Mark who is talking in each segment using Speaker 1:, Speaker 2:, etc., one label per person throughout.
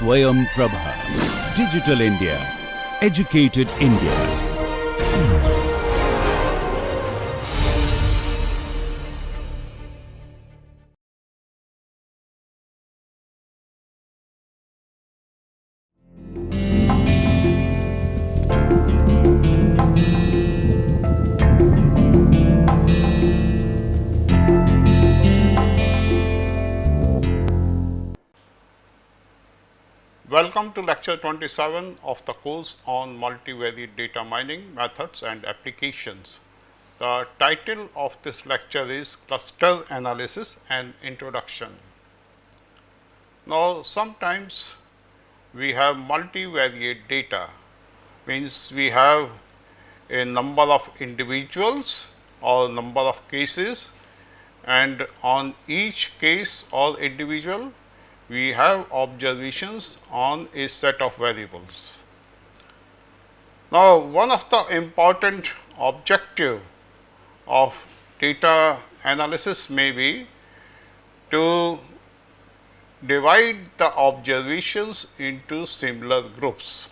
Speaker 1: SwayamPrabha. Digital India. Educated India.
Speaker 2: Welcome to lecture 27 of the course on multivariate data mining methods and applications. The title of this lecture is Cluster Analysis and Introduction. Now, sometimes we have multivariate data, means we have a number of individuals or number of cases, and on each case or individual we have observations on a set of variables. Now, one of the important objective of data analysis may be to divide the observations into similar groups.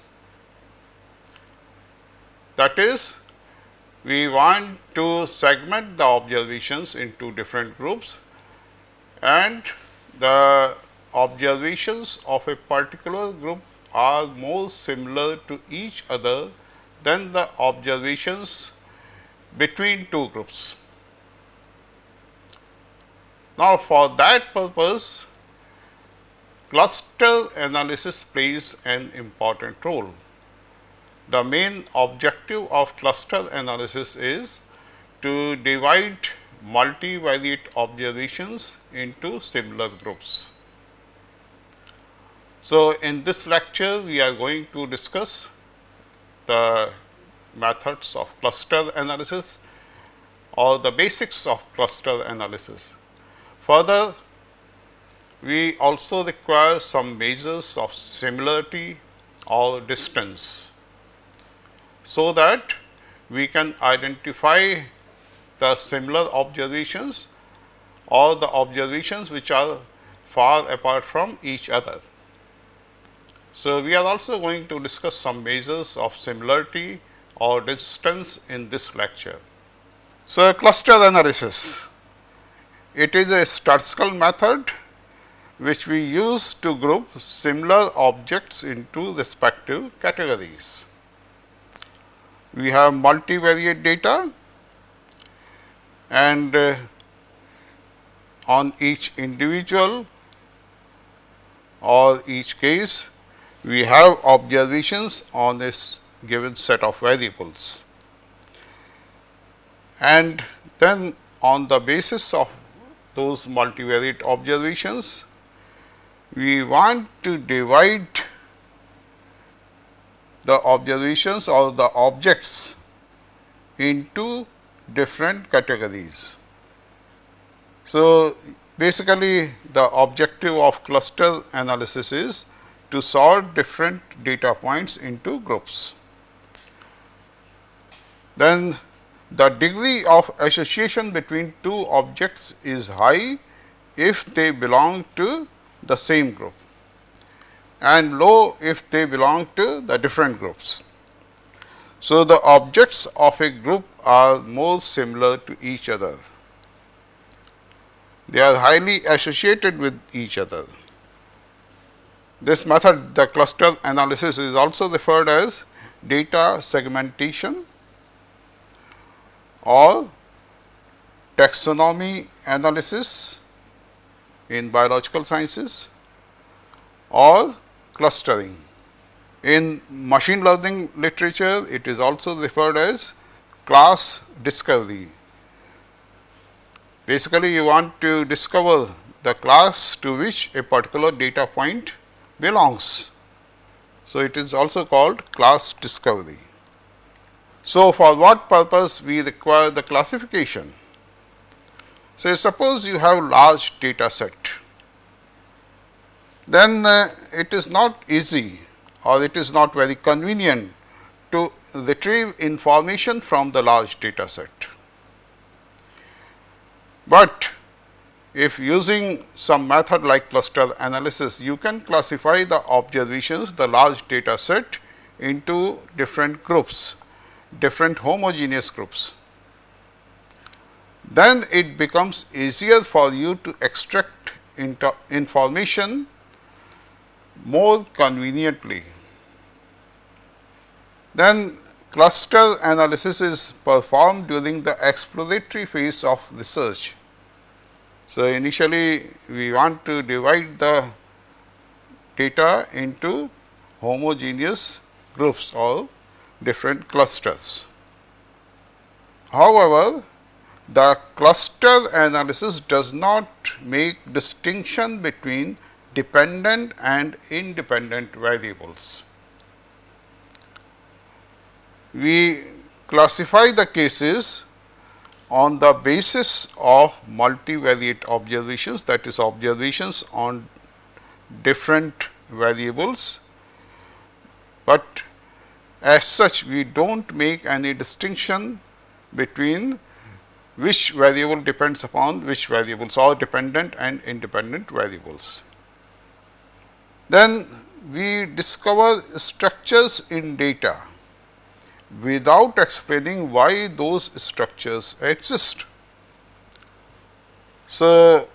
Speaker 2: That is, we want to segment the observations into different groups, and the observations of a particular group are more similar to each other than the observations between two groups. Now, for that purpose, cluster analysis plays an important role. The main objective of cluster analysis is to divide multivariate observations into similar groups. So, in this lecture we are going to discuss the methods of cluster analysis or the basics of cluster analysis. Further, we also require some measures of similarity or distance, so that we can identify the similar observations or the observations which are far apart from each other. So, we are also going to discuss some measures of similarity or distance in this lecture. So, cluster analysis, it is a statistical method which we use to group similar objects into respective categories. We have multivariate data, and on each individual or each case we have observations on a given set of variables, and then on the basis of those multivariate observations we want to divide the observations or the objects into different categories. So, basically the objective of cluster analysis is to sort different data points into groups. Then the degree of association between two objects is high if they belong to the same group, and low if they belong to the different groups. So, the objects of a group are more similar to each other. They are highly associated with each other. This method, the cluster analysis, is also referred as data segmentation or taxonomy analysis in biological sciences, or clustering. In machine learning literature, it is also referred as class discovery. Basically, you want to discover the class to which a particular data point belongs. So, it is also called class discovery. So, for what purpose we require the classification? So, suppose you have large data set, then it is not easy or it is not very convenient to retrieve information from the large data set. But if using some method like cluster analysis, you can classify the observations, the large data set into different groups, different homogeneous groups. Then it becomes easier for you to extract information more conveniently. Then cluster analysis is performed during the exploratory phase of research. So, initially we want to divide the data into homogeneous groups or different clusters. However, the cluster analysis does not make distinction between dependent and independent variables. We classify the cases on the basis of multivariate observations, that is, observations on different variables, but as such we do not make any distinction between which variable depends upon which variables, or dependent and independent variables. Then we discover structures in data without explaining why those structures exist. So,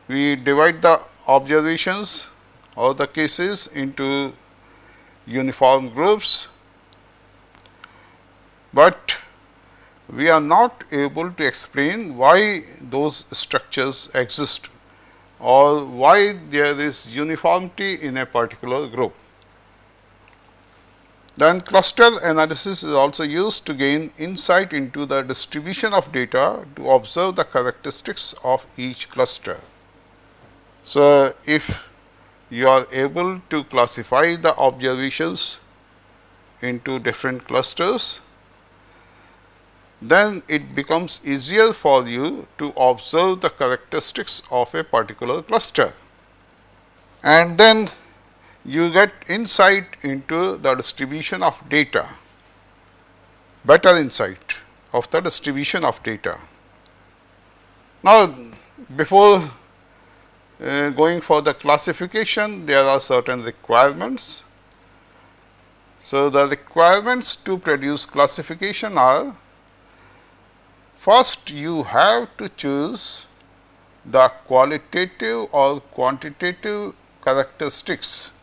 Speaker 2: we divide the observations or the cases into uniform groups, but we are not able to explain why those structures exist or why there is uniformity in a particular group. Then cluster analysis is also used to gain insight into the distribution of data to observe the characteristics of each cluster. So, if you are able to classify the observations into different clusters, then it becomes easier for you to observe the characteristics of a particular cluster. And then you get insight into the distribution of data, better insight of the distribution of data. Now, before going for the classification, there are certain requirements. So, the requirements to produce classification are: first, you have to choose the qualitative or quantitative characteristics,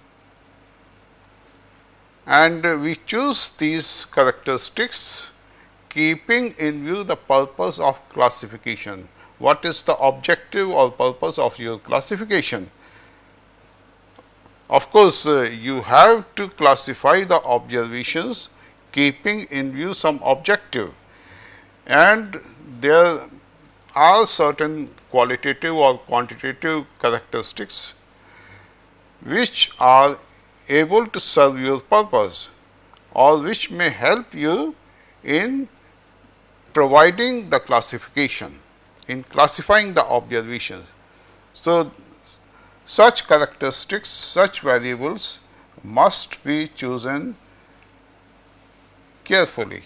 Speaker 2: and we choose these characteristics keeping in view the purpose of classification. What is the objective or purpose of your classification? Of course, you have to classify the observations keeping in view some objective, and there are certain qualitative or quantitative characteristics which are able to serve your purpose or which may help you in providing the classification, in classifying the observations. So, such characteristics, such variables must be chosen carefully.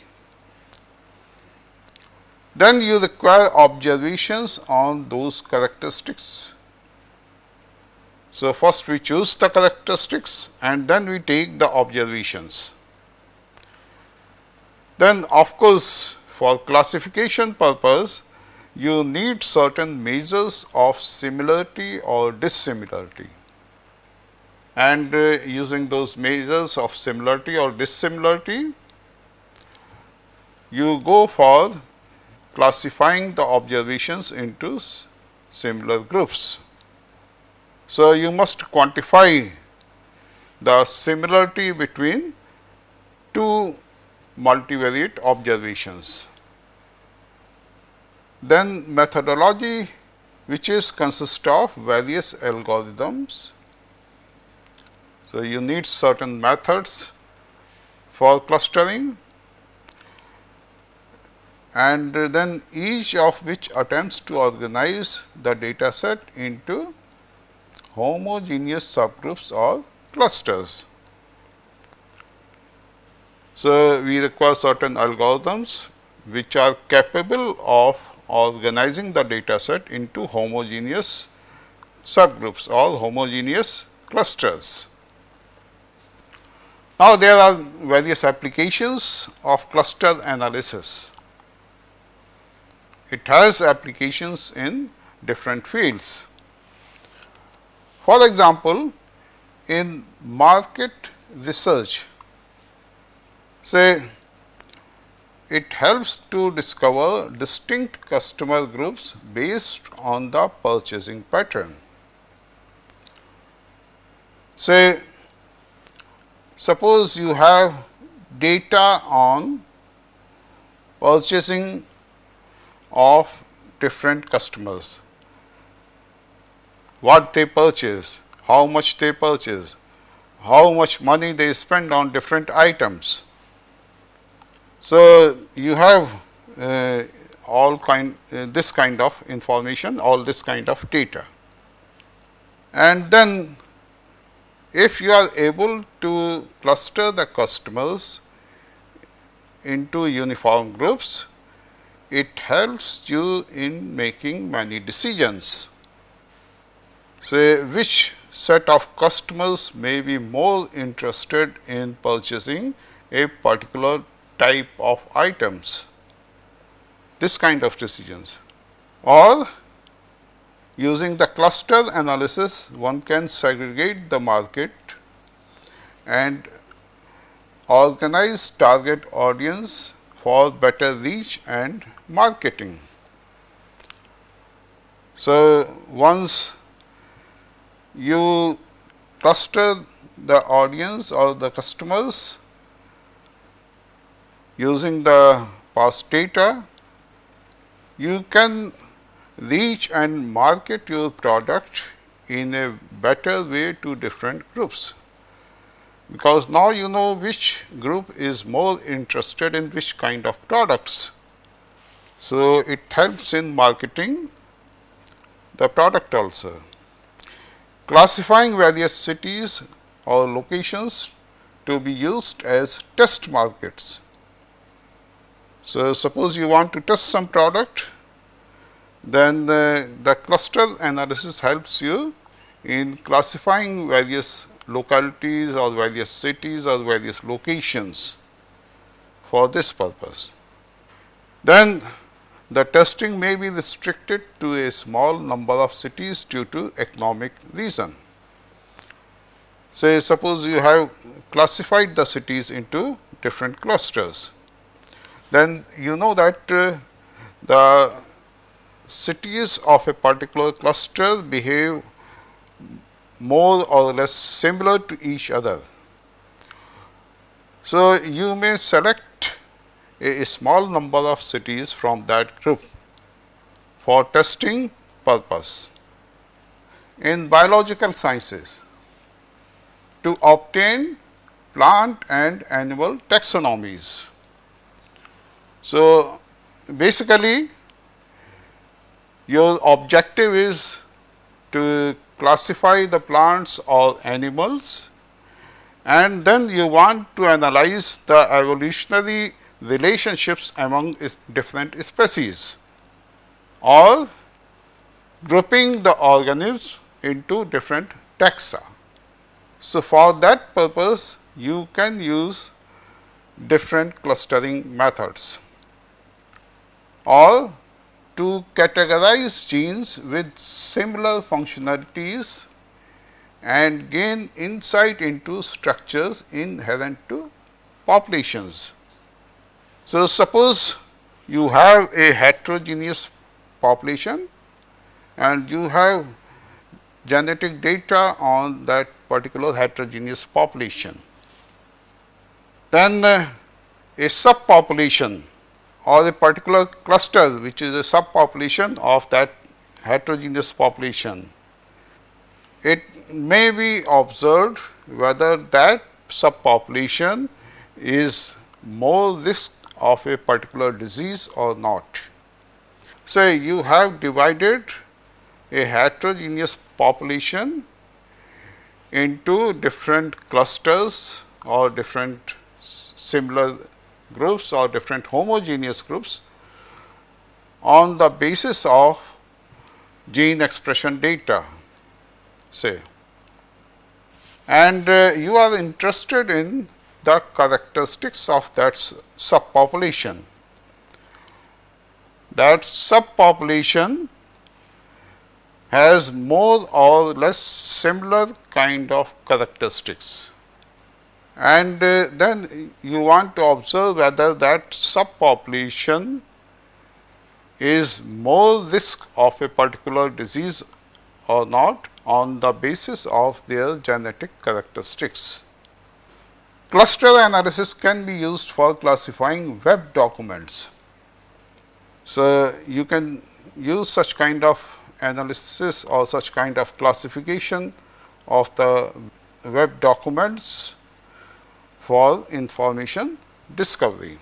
Speaker 2: Then you require observations on those characteristics. So, first we choose the characteristics and then we take the observations. Then of course, for classification purpose, you need certain measures of similarity or dissimilarity, and using those measures of similarity or dissimilarity, you go for classifying the observations into similar groups. So, you must quantify the similarity between two multivariate observations. Then methodology, which is consist of various algorithms. So, you need certain methods for clustering, and then each of which attempts to organize the data set into homogeneous subgroups or clusters. So, we require certain algorithms which are capable of organizing the data set into homogeneous subgroups or homogeneous clusters. Now, there are various applications of cluster analysis. It has applications in different fields. For example, in market research, say it helps to discover distinct customer groups based on the purchasing pattern. Say, suppose you have data on purchasing of different customers, what they purchase, how much they purchase, how much money they spend on different items. So, you have this kind of information, all this kind of data. And then if you are able to cluster the customers into uniform groups, it helps you in making many decisions. Say which set of customers may be more interested in purchasing a particular type of items, this kind of decisions. Or using the cluster analysis, one can segregate the market and organize target audience for better reach and marketing. So, once you cluster the audience or the customers using the past data, you can reach and market your product in a better way to different groups, because now you know which group is more interested in which kind of products. So, it helps in marketing the product also. Classifying various cities or locations to be used as test markets. So, suppose you want to test some product, then the cluster analysis helps you in classifying various localities or various cities or various locations for this purpose. Then the testing may be restricted to a small number of cities due to economic reason. Say, suppose you have classified the cities into different clusters, then you know that the cities of a particular cluster behave more or less similar to each other. So, you may select a small number of cities from that group for testing purpose. In biological sciences, to obtain plant and animal taxonomies. So, basically your objective is to classify the plants or animals, and then you want to analyze the evolutionary relationships among different species or grouping the organisms into different taxa. So, for that purpose you can use different clustering methods, or to categorize genes with similar functionalities and gain insight into structures inherent to populations. So, suppose you have a heterogeneous population and you have genetic data on that particular heterogeneous population. Then a subpopulation or a particular cluster which is a subpopulation of that heterogeneous population, it may be observed whether that subpopulation is more risk of a particular disease or not. Say you have divided a heterogeneous population into different clusters or different similar groups or different homogeneous groups on the basis of gene expression data, say, and you are interested in the characteristics of that subpopulation. That subpopulation has more or less similar kind of characteristics, and then you want to observe whether that subpopulation is more risk of a particular disease or not on the basis of their genetic characteristics. Cluster analysis can be used for classifying web documents. So, you can use such kind of analysis or such kind of classification of the web documents for information discovery.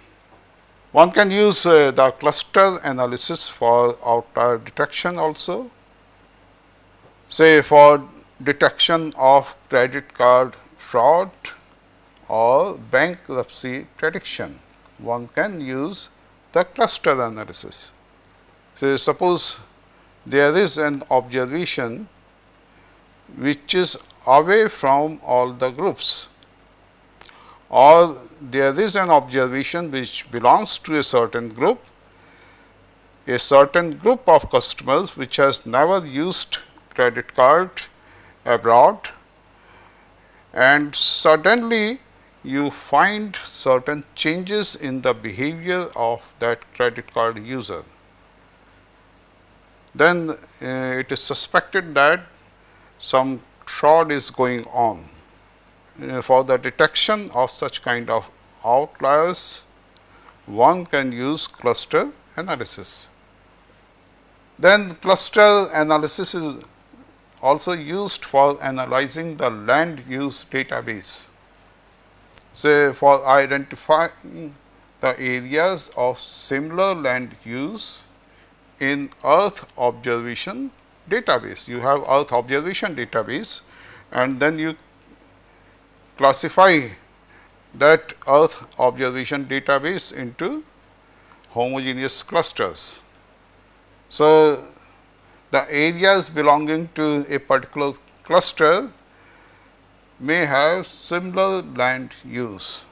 Speaker 2: One can use the cluster analysis for outlier detection also. Say, for detection of credit card fraud or bankruptcy prediction, one can use the cluster analysis. So, suppose there is an observation which is away from all the groups, or there is an observation which belongs to a certain group of customers which has never used credit card abroad, and suddenly you find certain changes in the behavior of that credit card user. Then it is suspected that some fraud is going on. For the detection of such kind of outliers, one can use cluster analysis. Then cluster analysis is also used for analyzing the land use database. Say, for identifying the areas of similar land use in Earth observation database. You have Earth observation database, and then you classify that Earth observation database into homogeneous clusters. So, the areas belonging to a particular cluster may have similar land use.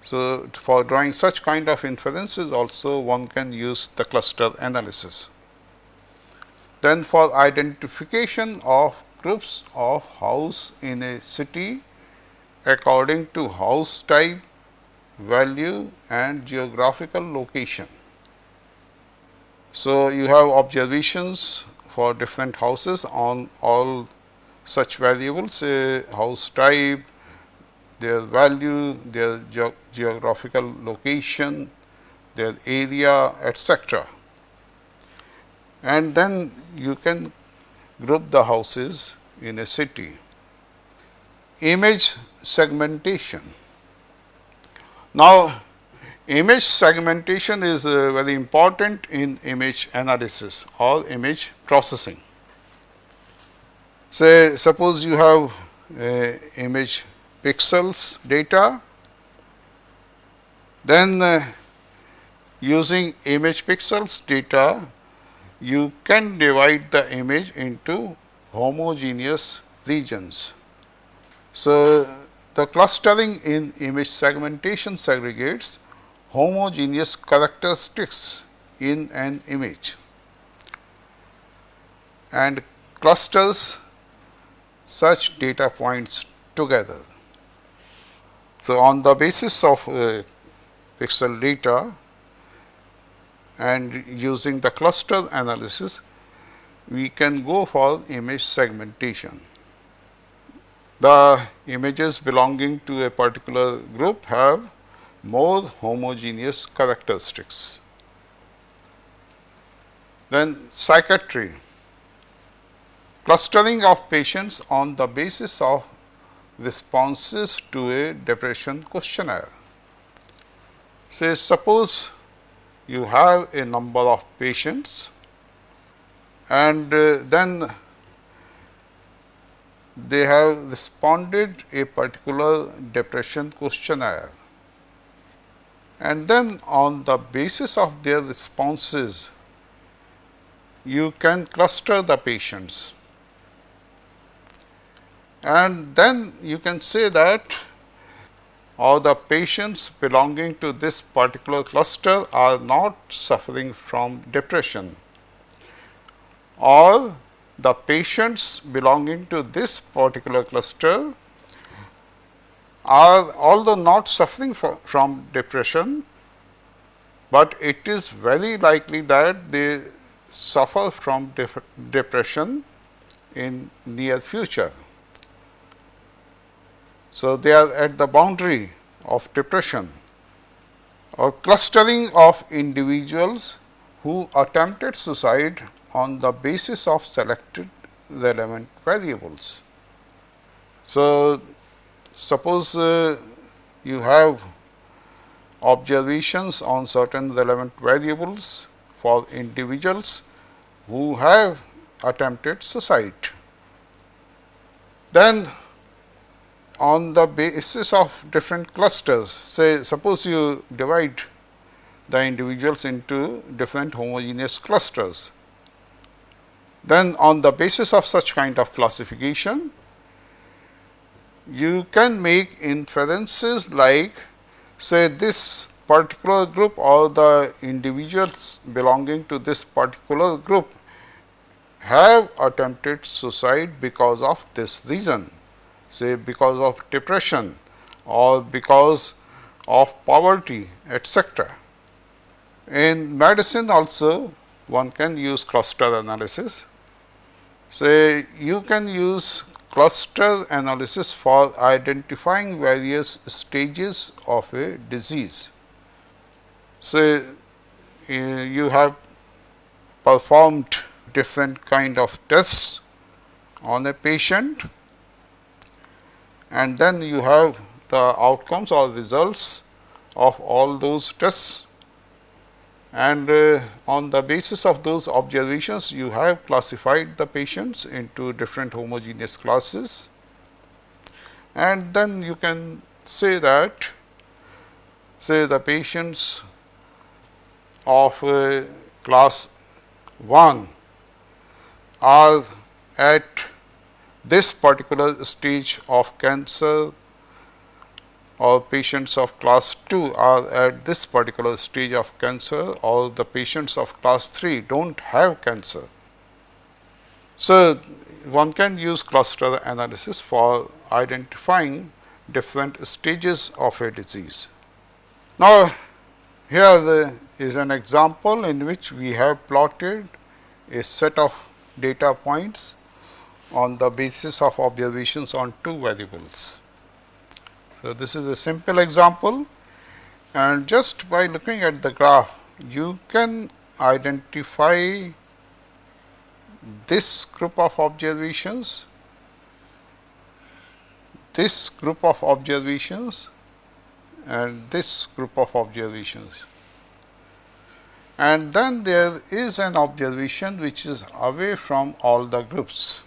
Speaker 2: So, for drawing such kind of inferences also one can use the cluster analysis. Then, for identification of groups of house in a city according to house type, value and geographical location. So, you have observations for different houses on all such variables, say house type, their value, their geographical location, their area, etc. And then you can group the houses in a city. Image segmentation. Now, image segmentation is very important in image analysis or image processing. Say, suppose you have image pixels data, then using image pixels data, you can divide the image into homogeneous regions. So, the clustering in image segmentation segregates homogeneous characteristics in an image and clusters such data points together. So, on the basis of pixel data and using the cluster analysis, we can go for image segmentation. The images belonging to a particular group have more homogeneous characteristics. Then psychiatry, clustering of patients on the basis of responses to a depression questionnaire. Say, suppose you have a number of patients and then they have responded a particular depression questionnaire. and then on the basis of their responses, you can cluster the patients, and then you can say that all the patients belonging to this particular cluster are not suffering from depression, or the patients belonging to this particular cluster are although not suffering from depression, but it is very likely that they suffer from depression in near future. So, they are at the boundary of depression, or clustering of individuals who attempted suicide on the basis of selected relevant variables. So, suppose you have observations on certain relevant variables for individuals who have attempted suicide. Then on the basis of different clusters, say suppose you divide the individuals into different homogeneous clusters. Then on the basis of such kind of classification, you can make inferences like, say, this particular group or the individuals belonging to this particular group have attempted suicide because of this reason, say because of depression or because of poverty, etc. In medicine also one can use cluster analysis. Say you can use cluster analysis for identifying various stages of a disease. Say you have performed different kind of tests on a patient, and then you have the outcomes or results of all those tests, and on the basis of those observations you have classified the patients into different homogeneous classes, and then you can say that, say the patients of class 1 are at this particular stage of cancer, or patients of class 2 are at this particular stage of cancer, or the patients of class 3 do not have cancer. So, one can use cluster analysis for identifying different stages of a disease. Now, here is an example in which we have plotted a set of data points on the basis of observations on two variables. So, this is a simple example, and just by looking at the graph you can identify this group of observations, this group of observations, and this group of observations. And then there is an observation which is away from all the groups.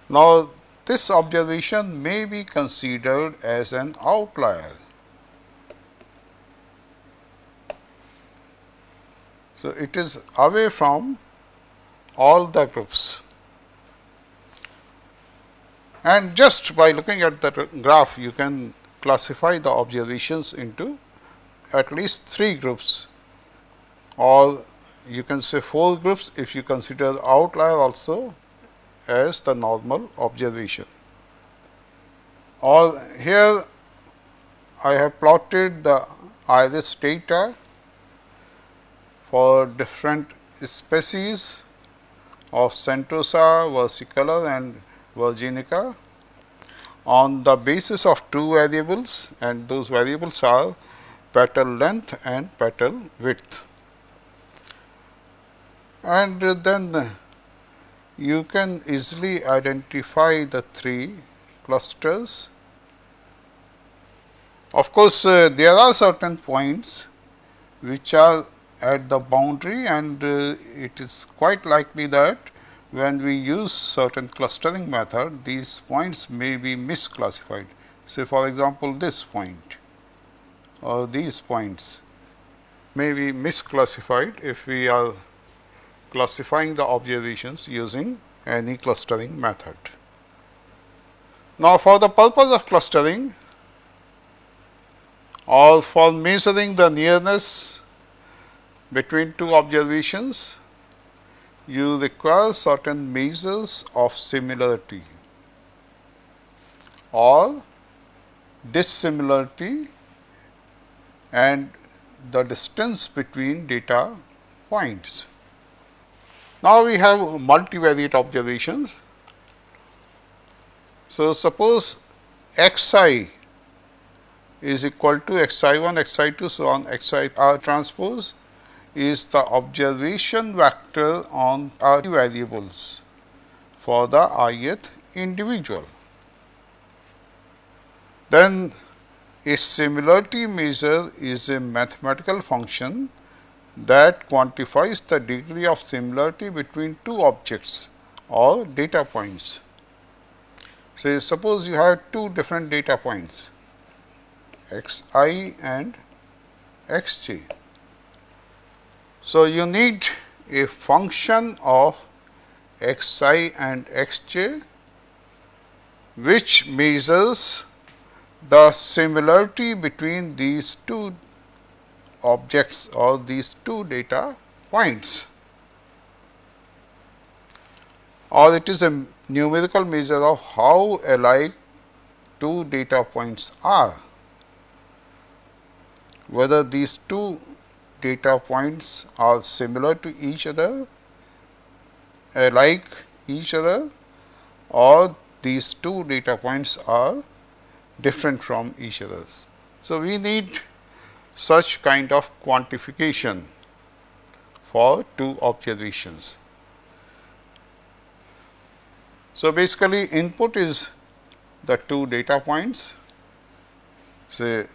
Speaker 2: Now, this observation may be considered as an outlier. So, it is away from all the groups, and just by looking at the graph you can classify the observations into at least 3 groups, or you can say 4 groups if you consider the outlier also as the normal observation. Or here I have plotted the iris data for different species of Centrosa, versicolor and virginica on the basis of 2 variables, and those variables are petal length and petal width. And then you can easily identify the 3 clusters. Of course, there are certain points which are at the boundary, and it is quite likely that when we use certain clustering method, these points may be misclassified. Say for example, this point. or these points may be misclassified if we are classifying the observations using any clustering method. Now, for the purpose of clustering or for measuring the nearness between two observations, you require certain measures of similarity or dissimilarity and the distance between data points. Now, we have multivariate observations. So, suppose xi is equal to xi1, xi2, so on xi r transpose is the observation vector on r variables for the ith individual. Then a similarity measure is a mathematical function that quantifies the degree of similarity between two objects or data points. Say, suppose you have two different data points xi and xj. So, you need a function of xi and xj which measures the similarity between these two objects or these two data points, or it is a numerical measure of how alike two data points are, whether these two data points are similar to each other, alike each other, or these two data points are different from each other. So, we need such kind of quantification for two observations. So, basically input is the two data points, say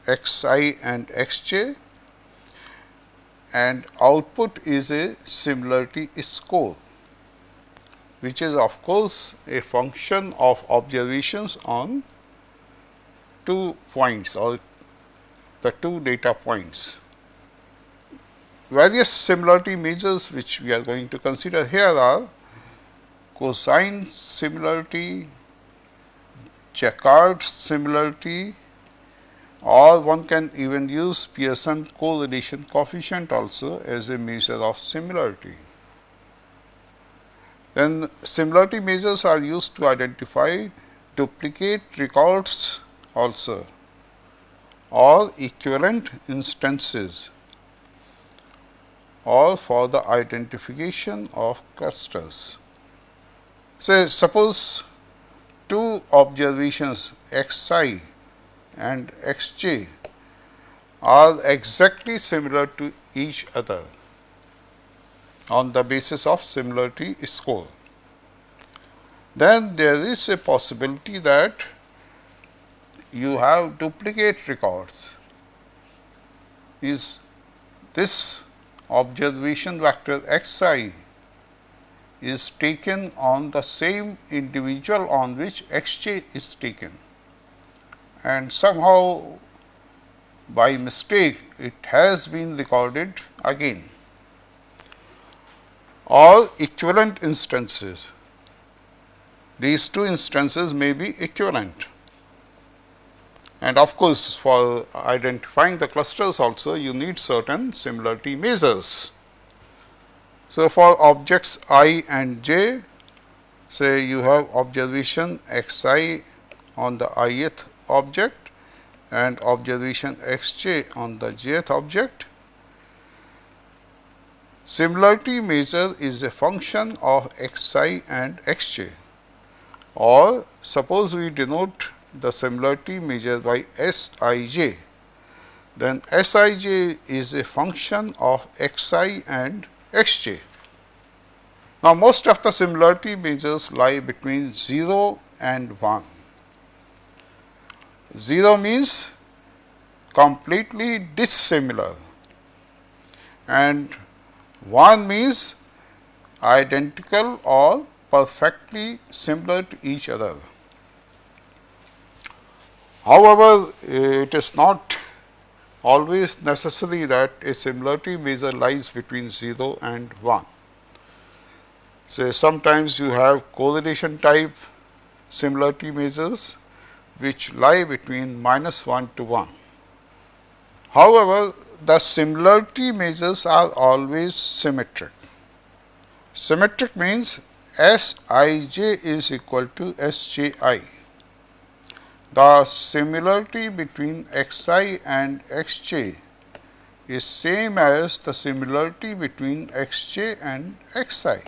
Speaker 2: xi and xj, and output is a similarity score, which is of course a function of observations on two points or the two data points. Various similarity measures which we are going to consider here are cosine similarity, Jacquard similarity, or one can even use Pearson correlation coefficient also as a measure of similarity. Then similarity measures are used to identify duplicate records also or equivalent instances or for the identification of clusters. Say, suppose two observations xi and xj are exactly similar to each other on the basis of similarity score. Then there is a possibility that you have duplicate records. Is this observation vector xi is taken on the same individual on which xj is taken, and somehow by mistake it has been recorded again, or equivalent instances. These two instances may be equivalent, and of course, for identifying the clusters also you need certain similarity measures. So, for objects I and j, say you have observation xi on the ith object and observation xj on the jth object. Similarity measure is a function of xi and xj, or suppose we denote the similarity measure by Sij, then Sij is a function of xi and xj. Now, most of the similarity measures lie between 0 and 1. 0 means completely dissimilar and 1 means identical or perfectly similar to each other. However, it is not always necessary that a similarity measure lies between 0 and 1. Say sometimes you have correlation type similarity measures which lie between -1 to 1. However, the similarity measures are always symmetric. Symmetric means Sij is equal to Sji. The similarity between Xi and Xj is same as the similarity between Xj and Xi.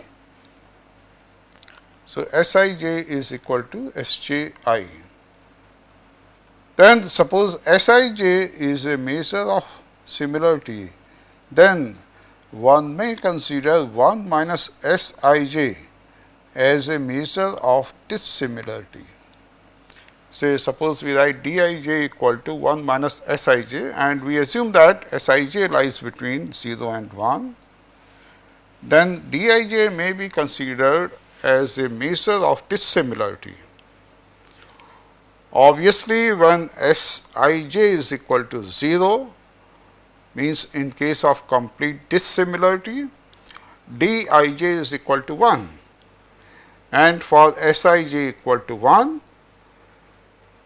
Speaker 2: So, Sij is equal to Sji. Then suppose Sij is a measure of similarity, then one may consider 1 minus Sij as a measure of dissimilarity. Say suppose we write Dij equal to 1 minus Sij and we assume that Sij lies between 0 and 1, then Dij may be considered as a measure of dissimilarity. Obviously, when Sij is equal to 0, means in case of complete dissimilarity, Dij is equal to 1, and for Sij equal to 1,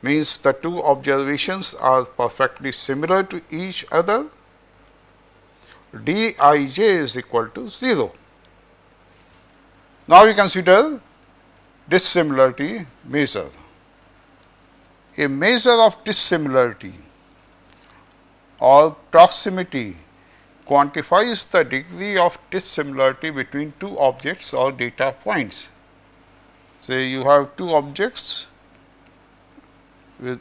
Speaker 2: means the two observations are perfectly similar to each other, Dij is equal to 0. Now, we consider dissimilarity measure. A measure of dissimilarity or proximity quantifies the degree of dissimilarity between two objects or data points. Say you have two objects with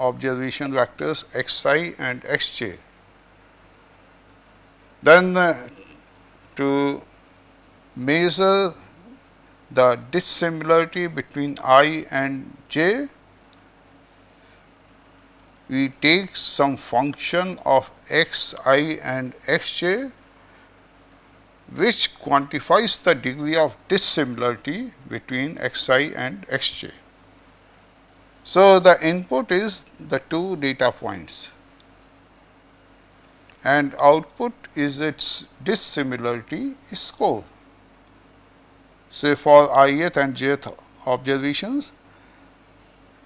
Speaker 2: observation vectors xi and xj. Then to measure the dissimilarity between I and j, we take some function of xi and xj which quantifies the degree of dissimilarity between xi and xj. So, the input is the two data points and output is its dissimilarity score. Say for ith and jth observations,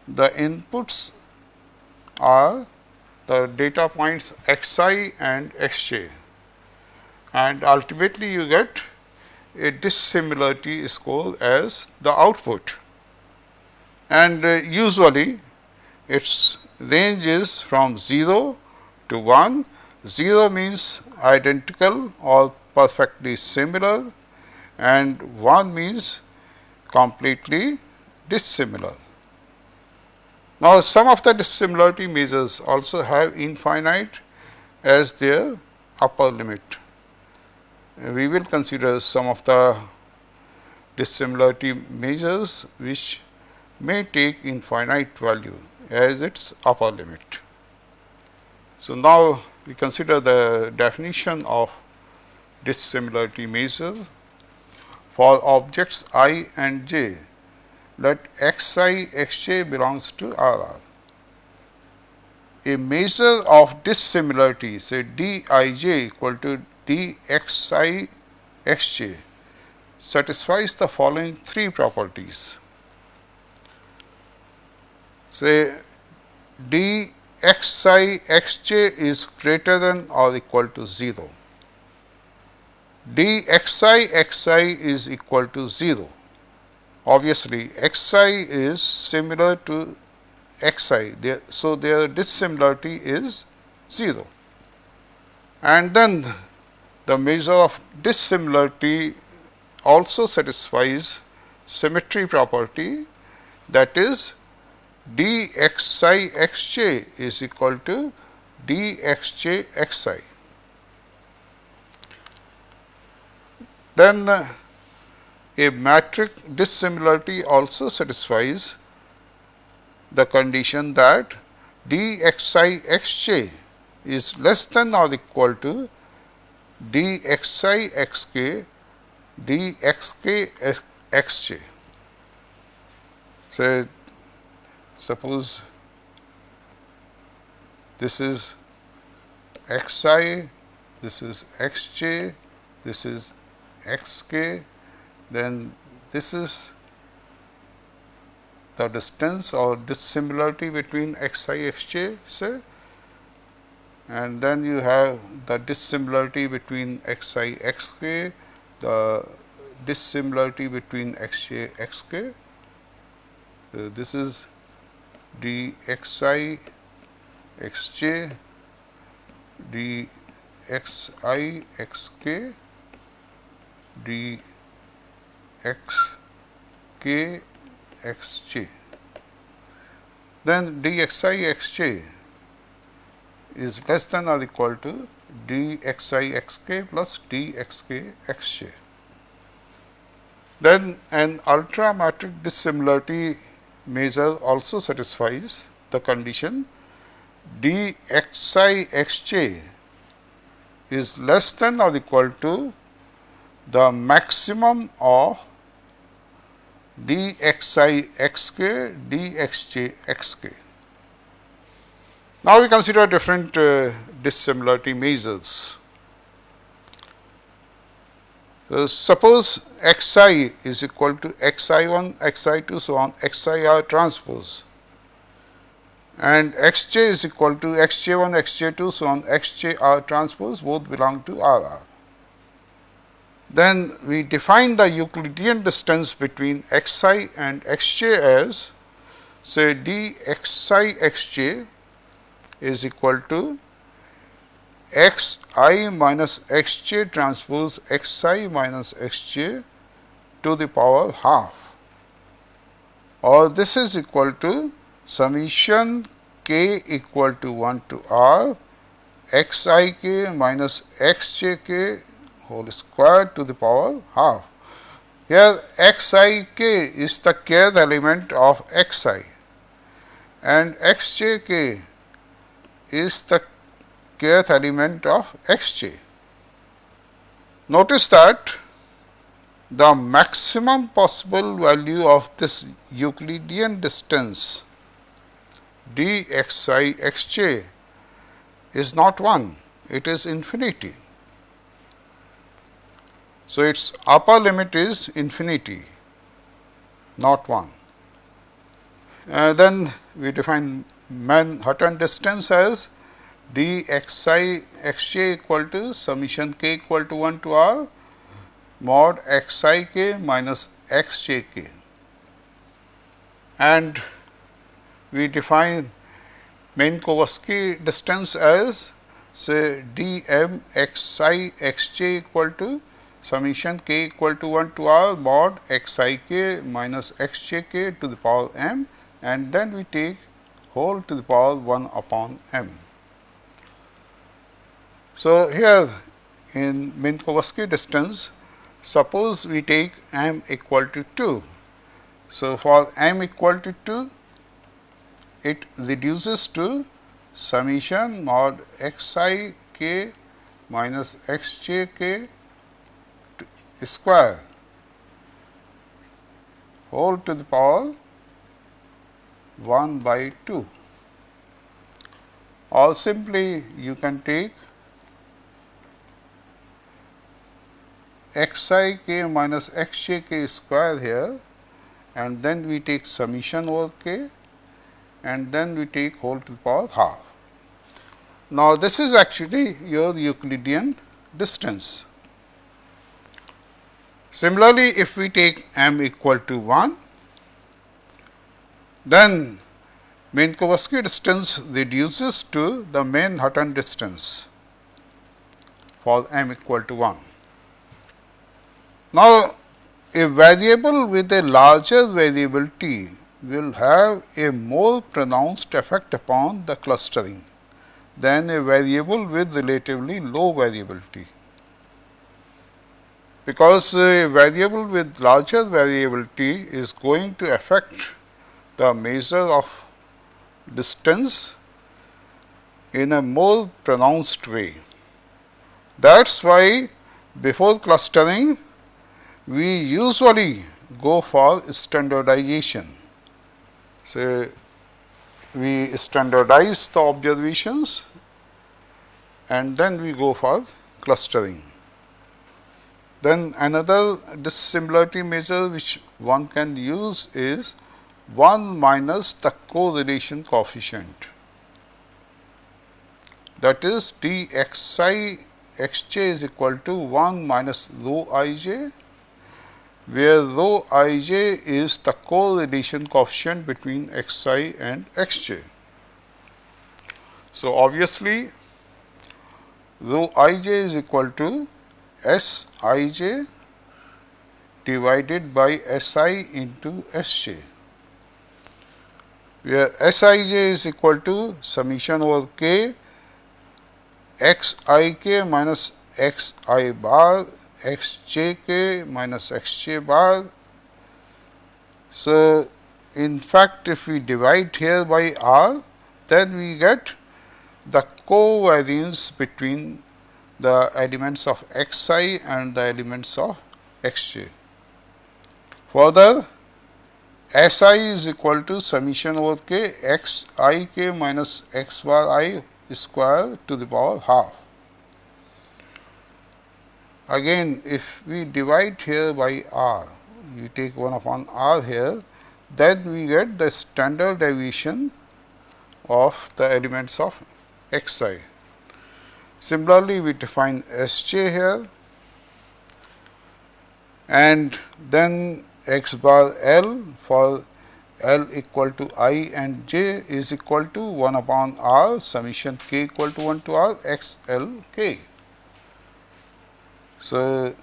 Speaker 2: the inputs are the data points xi and xj, and ultimately you get a dissimilarity score as the output, and usually its range is from 0 to 1. 0 means identical or perfectly similar and 1 means completely dissimilar. Now, some of the dissimilarity measures also have infinite as their upper limit. We will consider some of the dissimilarity measures which may take infinite value as its upper limit. So, now we consider the definition of dissimilarity measure. For objects I and j, let xi xj belongs to RR. A measure of dissimilarity, say Dij equal to Dxi xj, satisfies the following three properties. Say Dxi xj is greater than or equal to 0. Dxi xi is equal to 0. Obviously, xi is similar to xi, so their dissimilarity is 0. And then the measure of dissimilarity also satisfies symmetry property, that is Dxi xj is equal to Dxj xi. Then a metric dissimilarity also satisfies the condition that Dxi xj is less than or equal to Dxi xk Dxk xj. Say suppose this is xi, this is xj, this is xk, then this is the distance or dissimilarity between xi, xj, say, and then you have the dissimilarity between xi, xk, the dissimilarity between xj, xk. This is dxi, xj, dxi, xk, dxk, xj. Then dxi, xj is less than or equal to dxi, xk plus dxk, xj. Then an ultramatric dissimilarity measure also satisfies the condition dxi, xj is less than or equal to the maximum of dxi, xk, dxj, xk. Now, we consider different dissimilarity measures. Suppose xi is equal to xi1, xi2, so on xir transpose, and xj is equal to xj1, xj2, so on xjr transpose, both belong to RR. Then we define the Euclidean distance between xi and xj as, say, dxi, xj is equal to xi minus xj transpose xi minus xj to the power half, or this is equal to summation k equal to 1 to r xik minus xjk whole square to the power half. Here xik is the kth element of xi and xjk is the kth element of xj. Notice that the maximum possible value of this Euclidean distance dxi, xj is not 1, it is infinity. So, its upper limit is infinity, not 1. Then we define Manhattan distance as dxi, xj equal to summation k equal to 1 to r mod xik minus xjk, and we define Minkowski distance as, say, dm xi, xj equal to summation k equal to 1 to r mod xik minus xjk to the power m, and then we take whole to the power 1 upon m. So, here in Minkowski distance, suppose we take m equal to 2. So, for m equal to 2, it reduces to summation mod xi k minus xjk square whole to the power 1 by 2, or simply you can take xi k minus xjk square here, and then we take summation over k, and then we take whole to the power half. Now, this is actually your Euclidean distance. Similarly, if we take m equal to 1, then Minkowski distance reduces to the Manhattan distance for m equal to 1. Now, a variable with a larger variability will have a more pronounced effect upon the clustering than a variable with relatively low variability, because a variable with larger variability is going to affect the measure of distance in a more pronounced way. That is why before clustering we usually go for standardization. So, we standardize the observations and then we go for clustering. Then another dissimilarity measure which one can use is 1 minus the correlation coefficient, that is dxi xj is equal to 1 minus rho ij, where rho ij is the correlation coefficient between xi and xj. So, obviously, rho ij is equal to Sij divided by Si into Sj, where Sij is equal to summation over k xik minus xi bar xjk minus xj bar. So, in fact, if we divide here by r, then we get the covariance between the elements of xi and the elements of xj. Further, Si is equal to summation over k xik minus x bar I square to the power half. Again, if we divide here by r, you take 1 upon r here, then we get the standard deviation of the elements of xi. Similarly, we define Sj here, and then x bar L for L equal to I and j is equal to 1 upon r summation k equal to 1 to r x L k. So,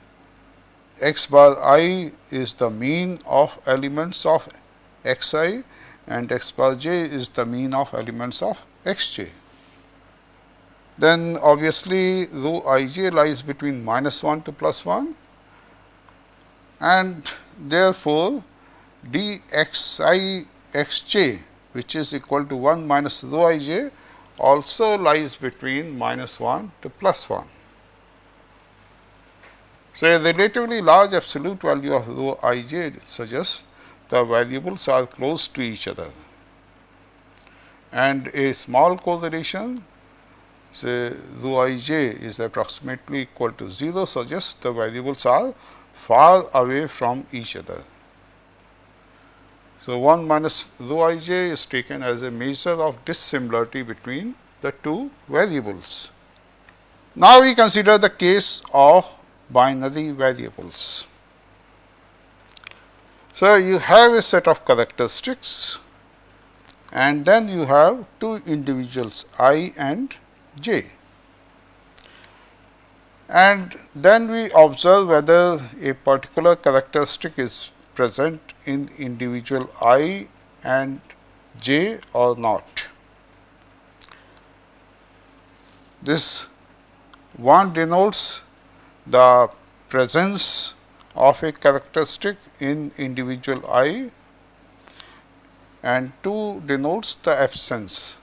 Speaker 2: x bar I is the mean of elements of xi and x bar j is the mean of elements of xj. Then obviously, rho ij lies between minus 1 to plus 1, and therefore, dxi xj, which is equal to 1 minus rho ij, also lies between minus 1 to plus 1. So, a relatively large absolute value of rho ij suggests the variables are close to each other, and a small correlation, say rho ij is approximately equal to 0, suggests the variables are far away from each other. So, 1 minus rho ij is taken as a measure of dissimilarity between the two variables. Now, we consider the case of binary variables. So, you have a set of characteristics and then you have two individuals I and j, and then we observe whether a particular characteristic is present in individual I and j or not. This one denotes the presence of a characteristic in individual I, and 2 denotes the absence.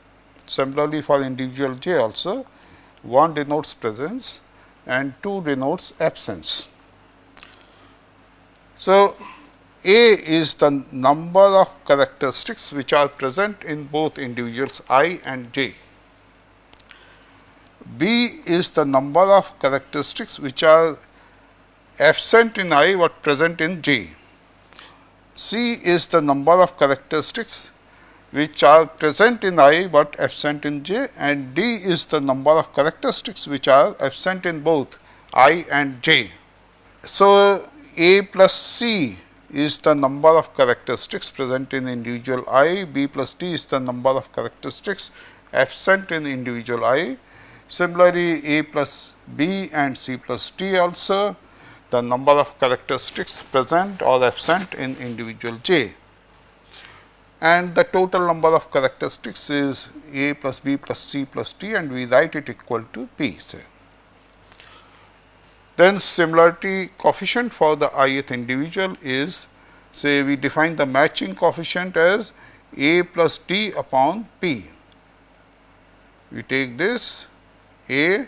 Speaker 2: Similarly, for individual j also, 1 denotes presence and 2 denotes absence. So, A is the number of characteristics which are present in both individuals I and j. B is the number of characteristics which are absent in I but present in j. C is the number of characteristics which are present in I but absent in j, and D is the number of characteristics which are absent in both I and j. So, A plus C is the number of characteristics present in individual I, B plus D is the number of characteristics absent in individual I. Similarly, A plus B and C plus D also the number of characteristics present or absent in individual j, and the total number of characteristics is A plus B plus C plus D, and we write it equal to P, say. Then similarity coefficient for the ith individual is, say we define the matching coefficient as A plus D upon P. We take this A,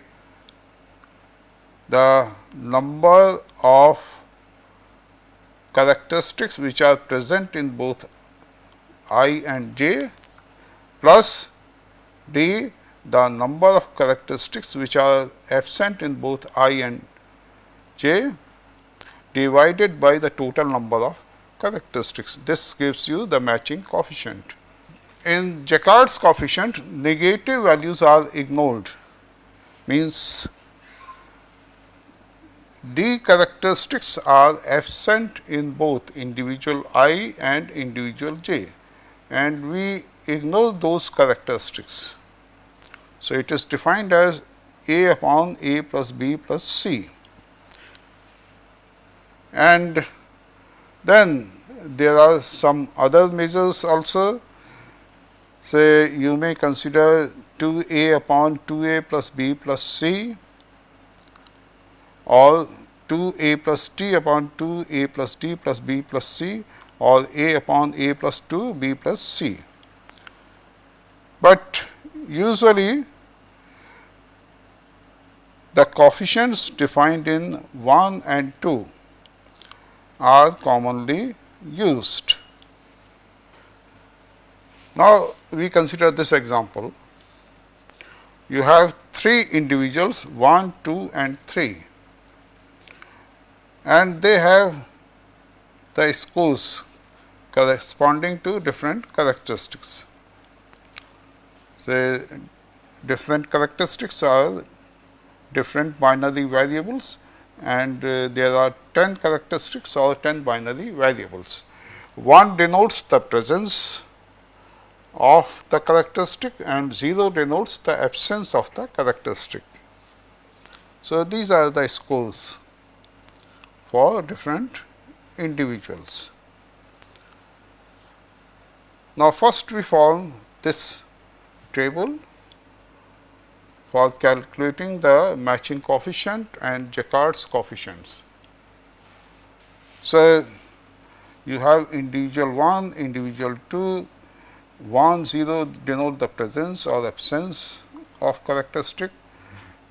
Speaker 2: the number of characteristics which are present in both I and j, plus D, the number of characteristics which are absent in both I and j divided by the total number of characteristics. This gives you the matching coefficient. In Jaccard's coefficient, negative values are ignored, means D characteristics are absent in both individual I and individual j, and we ignore those characteristics. So, it is defined as A upon A plus B plus C, and then there are some other measures also. Say you may consider 2A upon 2A plus B plus C, or 2A plus T upon 2A plus D plus B plus C, or A upon A plus 2 B plus C. But usually the coefficients defined in 1 and 2 are commonly used. Now, we consider this example. You have 3 individuals 1, 2 and 3, and they have the scores corresponding to different characteristics. Say different characteristics are different binary variables, and there are 10 characteristics or 10 binary variables. 1 denotes the presence of the characteristic and 0 denotes the absence of the characteristic. So, these are the scores for different individuals. Now, first we form this table for calculating the matching coefficient and Jaccard's coefficients. So, you have individual 1, individual 2, 1, 0 denote the presence or absence of characteristic,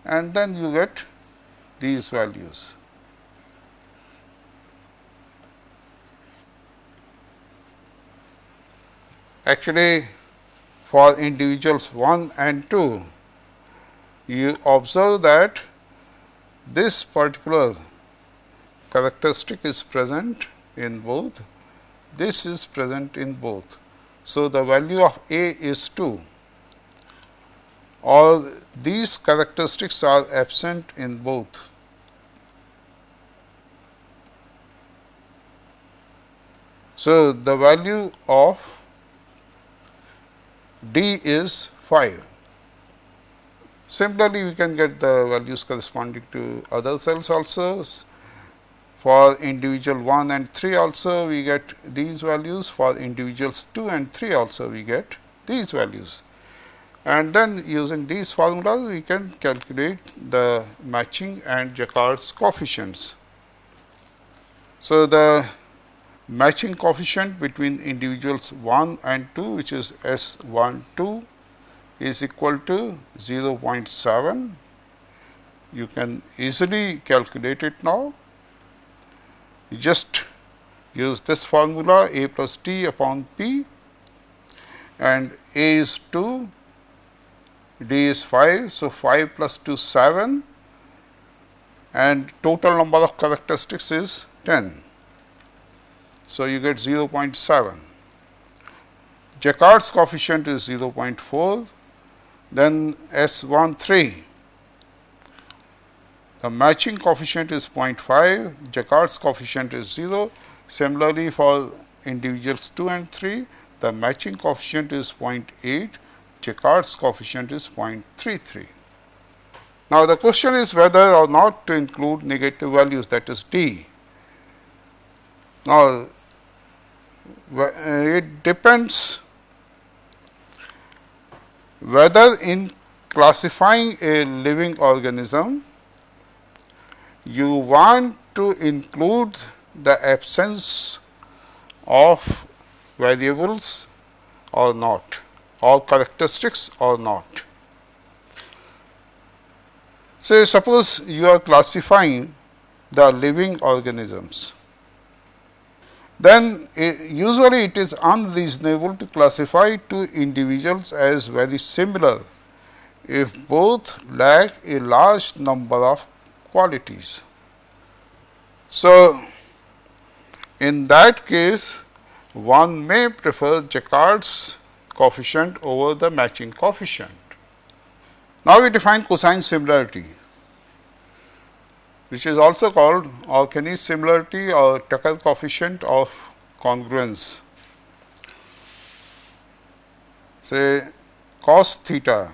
Speaker 2: and then you get these values. Actually, for individuals 1 and 2, you observe that this particular characteristic is present in both, this is present in both. So, the value of A is 2, or these characteristics are absent in both. So, the value of D is 5. Similarly, we can get the values corresponding to other cells also. For individual 1 and 3 also we get these values, for individuals 2 and 3 also we get these values. And then using these formulas we can calculate the matching and Jaccard's coefficients. So, the matching coefficient between individuals 1 and 2, which is S12, is equal to 0.7. You can easily calculate it now. You just use this formula A plus T upon P, and A is 2, D is 5. So, 5 plus 2 7, and total number of characteristics is 10. So, you get 0.7. Jaccard's coefficient is 0.4, then S13. The matching coefficient is 0.5, Jaccard's coefficient is 0. Similarly, for individuals 2 and 3, the matching coefficient is 0.8, Jaccard's coefficient is 0.33. Now, the question is whether or not to include negative values, that is D. Now, it depends whether in classifying a living organism you want to include the absence of variables or not, or characteristics or not. Say, suppose you are classifying the living organisms, then usually it is unreasonable to classify two individuals as very similar if both lack a large number of qualities. So, in that case, one may prefer Jacquard's coefficient over the matching coefficient. Now, we define cosine similarity, which is also called Orkney's similarity or Tucker coefficient of congruence. Say cos theta,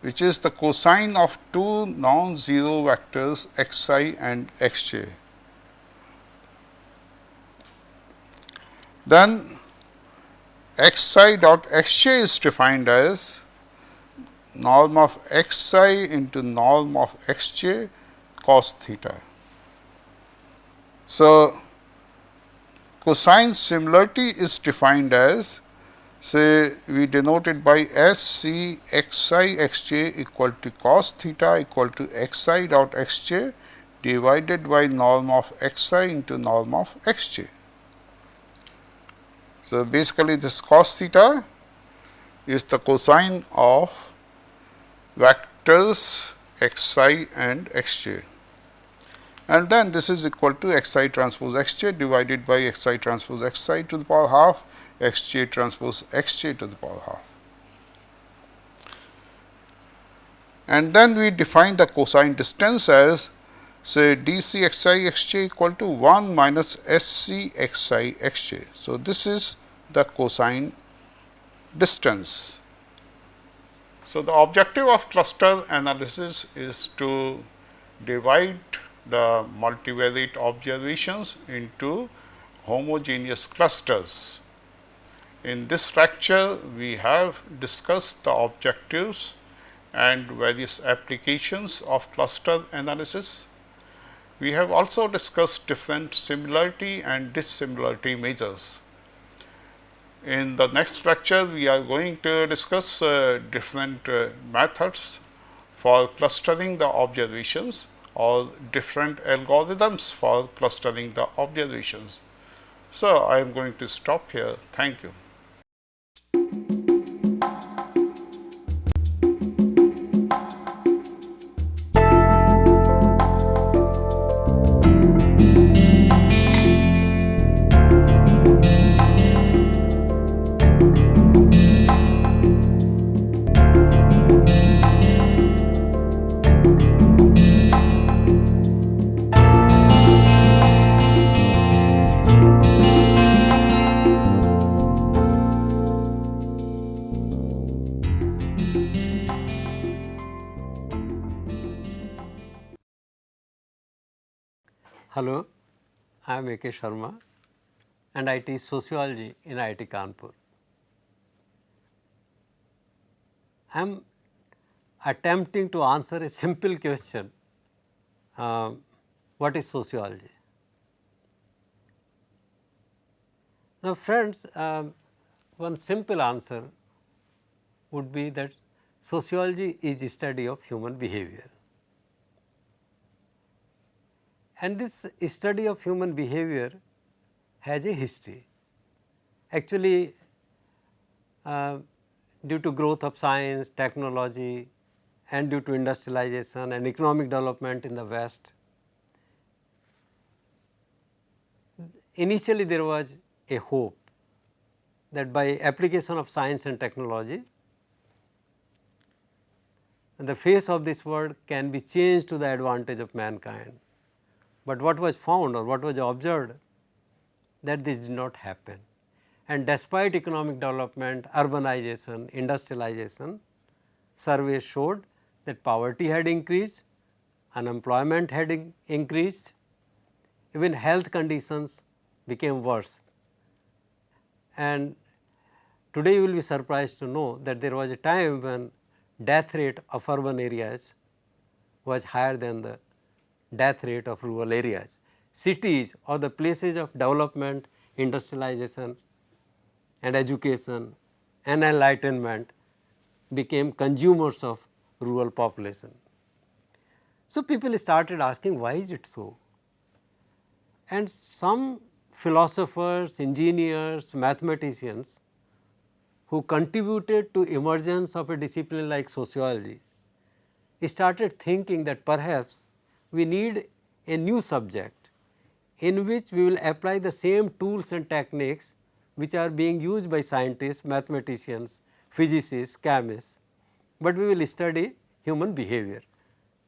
Speaker 2: which is the cosine of two non-zero vectors xi and xj. Then xi dot xj is defined as norm of xi into norm of xj cos theta. So, cosine similarity is defined as, say, we denote it by S C xi xj equal to cos theta equal to xi dot xj divided by norm of xi into norm of xj. So, basically this cos theta is the cosine of vectors xi and xj, and then this is equal to xi transpose xj divided by xi transpose xi to the power half xj transpose xj to the power half. And then we define the cosine distance as, say, dc xi xj equal to 1 minus sc xi xj. So, this is the cosine distance. So, the objective of cluster analysis is to divide the multivariate observations into homogeneous clusters. In this lecture, we have discussed the objectives and various applications of cluster analysis. We have also discussed different similarity and dissimilarity measures. In the next lecture, we are going to discuss different methods for clustering the observations or different algorithms for clustering the observations. So, I am going to stop here. Thank you.
Speaker 3: Hello, I am A.K. Sharma and I teach sociology in IIT Kanpur. I am attempting to answer a simple question, what is sociology? Now friends, one simple answer would be that sociology is a study of human behavior. And this study of human behavior has a history. Actually, due to growth of science, technology and due to industrialization and economic development in the West, initially there was a hope that by application of science and technology, the face of this world can be changed to the advantage of mankind. But what was found or what was observed, that this did not happen. And despite economic development, urbanization, industrialization, surveys showed that poverty had increased, unemployment had increased, even health conditions became worse. And today you will be surprised to know that there was a time when death rate of urban areas was higher than the death rate of rural areas. Cities or the places of development, industrialization and education and enlightenment became consumers of rural population. So, people started asking why is it so? And some philosophers, engineers, mathematicians who contributed to emergence of a discipline like sociology, started thinking that perhaps we need a new subject in which we will apply the same tools and techniques which are being used by scientists, mathematicians, physicists, chemists, but we will study human behavior.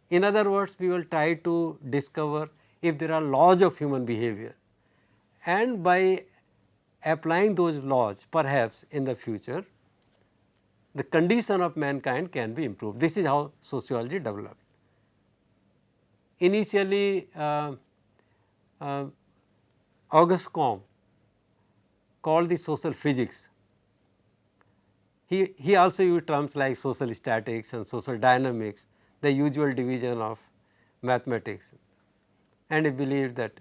Speaker 3: In other words, we will try to discover if there are laws of human behavior, and by applying those laws, perhaps in the future the condition of mankind can be improved. This is how sociology developed. Initially, Auguste Comte called this social physics. He also used terms like social statics and social dynamics, the usual division of mathematics, and he believed that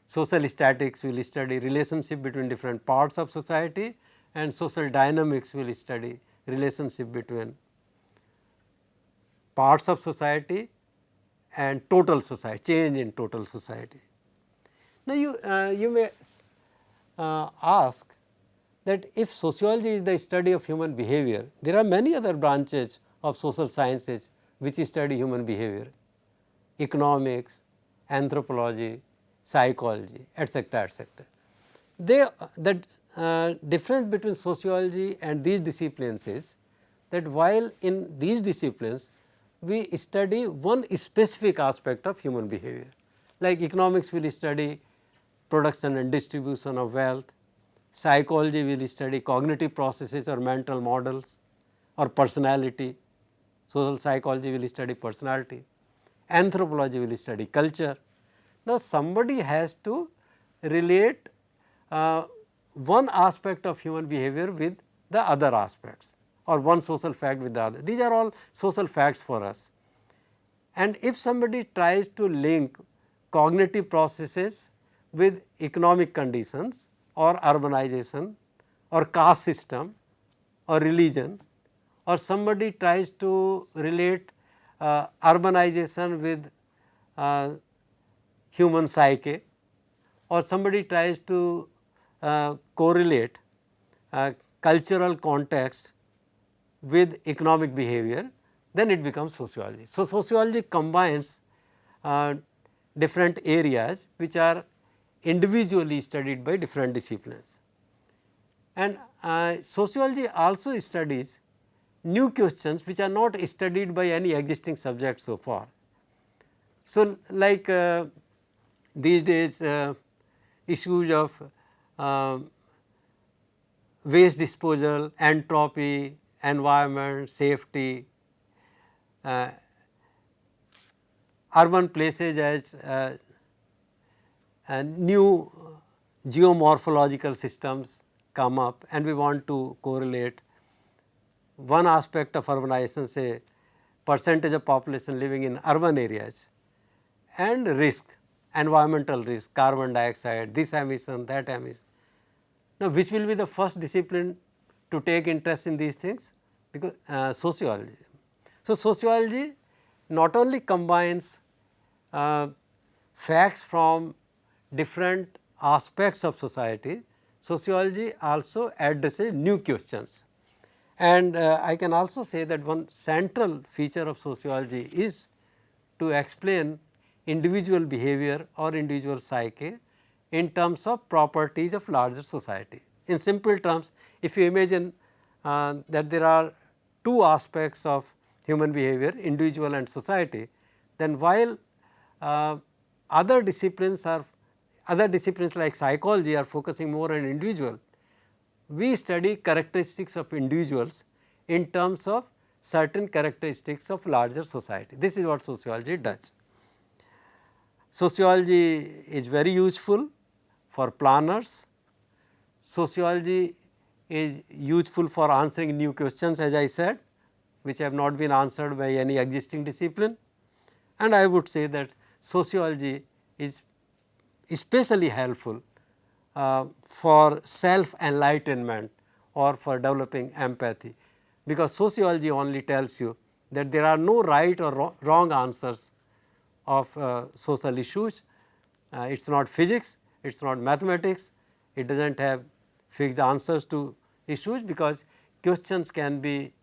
Speaker 3: social statics will study relationship between different parts of society and social dynamics will study relationship between parts of society and total society, change in total society. Now, you may ask that if sociology is the study of human behavior, there are many other branches of social sciences which study human behavior, economics, anthropology, psychology, etc., etc. The difference between sociology and these disciplines is that while in these disciplines we study one specific aspect of human behavior, like economics will study production and distribution of wealth, psychology will study cognitive processes or mental models or personality, social psychology will study personality, anthropology will study culture. Now, somebody has to relate one aspect of human behavior with the other aspects, or one social fact with the other. These are all social facts for us. And if somebody tries to link cognitive processes with economic conditions or urbanization or caste system or religion, or somebody tries to relate urbanization with human psyche, or somebody tries to correlate cultural context with economic behavior, then it becomes sociology. So, sociology combines different areas which are individually studied by different disciplines. And sociology also studies new questions which are not studied by any existing subject so far. So, like these days issues of waste disposal, entropy, environment, safety, urban places as new geomorphological systems come up, and we want to correlate one aspect of urbanization, say percentage of population living in urban areas, and risk, environmental risk, carbon dioxide, this emission, that emission. Now, which will be the first discipline to take interest in these things? Because sociology. So, sociology not only combines facts from different aspects of society, sociology also addresses new questions. And I can also say that one central feature of sociology is to explain individual behavior or individual psyche in terms of properties of larger society. In simple terms, if you imagine that there are two aspects of human behavior, individual and society, then while other disciplines like psychology are focusing more on individual, we study characteristics of individuals in terms of certain characteristics of larger society. This is what sociology does. Sociology is very useful for planners. Sociology is useful for answering new questions, as I said, which have not been answered by any existing discipline. And I would say that sociology is especially helpful for self enlightenment or for developing empathy, because sociology only tells you that there are no right or wrong answers of social issues. It is not physics, it is not mathematics, it does not have fixed answers to issues, because questions can be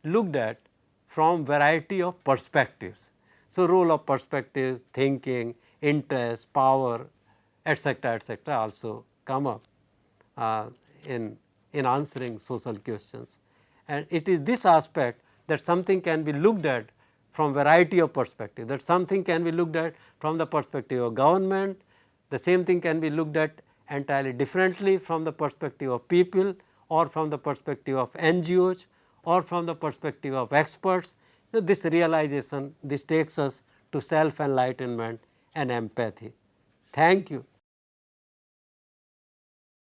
Speaker 3: looked at from variety of perspectives. So, role of perspectives, thinking, interest, power, etc., also come up in answering social questions. And it is this aspect that something can be looked at from variety of perspective, that something can be looked at from the perspective of government, the same thing can be looked at entirely differently from the perspective of people or from the perspective of NGOs or from the perspective of experts. This realization, this takes us to self enlightenment and empathy. Thank you.